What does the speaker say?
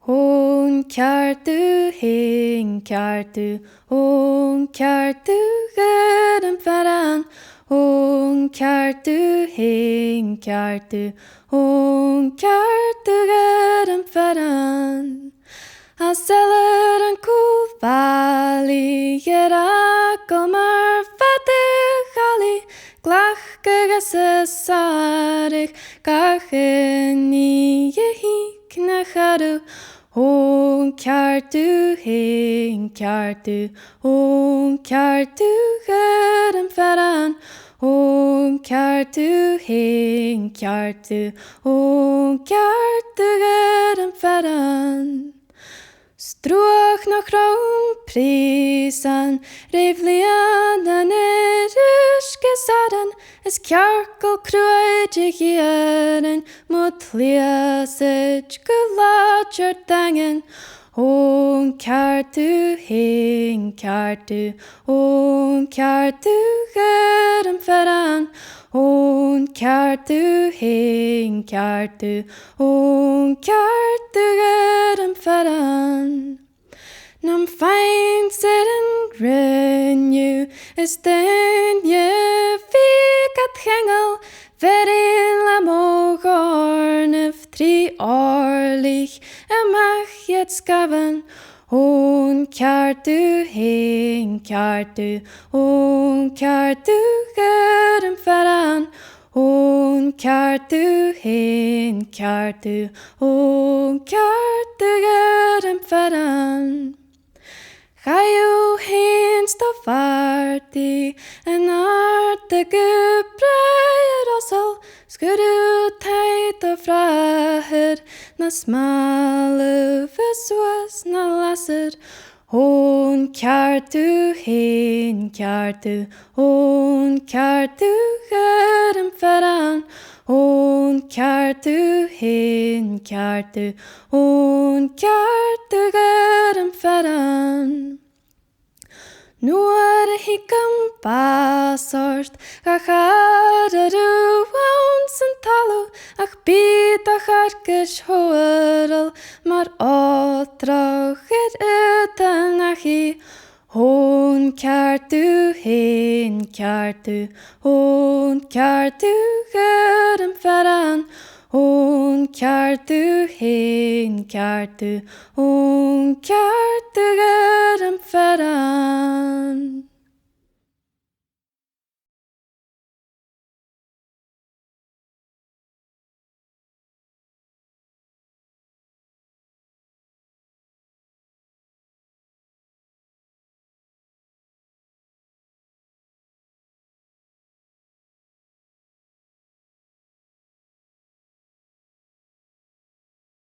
Hon kjartu, hin kjartu, hon kjartu gøren faran. Hon kjartu, hin kjartu, hon kjartu gøren faran. A seller en kuvali, gera komar fattig glachke sarig, gachen i hiknacharu. Hon kjartu, hin kjartu, hon kjartu gøren faran. Hon kjartu, hin kjartu, hon kjartu gøren faran. Stråk nok kronprisan, rivlianen ruske saden, es kjarkel krøyde gjeren, mot liaset gulatjertangen. Hon kjartu, hin kjartu, hon kjartu gøren faran. Hon kjartu, hin kjartu, hon kjartu gøren faran. Nam fein seren renju, den je fikat hengel, verin la mogornef tri årlich, mach jetzt gaven. Hon kjartu, hin kjartu, hon kjartu gøren faran. Hon kjartu, hin kjartu, hon kjartu gøren faran. Gaio hin stoffarti, en arte gubreier også, skuru teit og fraher, na smale vesuas na lasser. Hon kjartu, hin kjartu, hon kjartu gøren faran. Hon kjartu, hin kjartu, hon kjartu gøren faran. Nu hikam basort, gacharu talu, ach bita harkers hoerel, maar otrocher utanachi. Hon kjartu, hin kjartu, hon kjartu gøren faran. Hon kjartu, hin kjartu, hon kjartu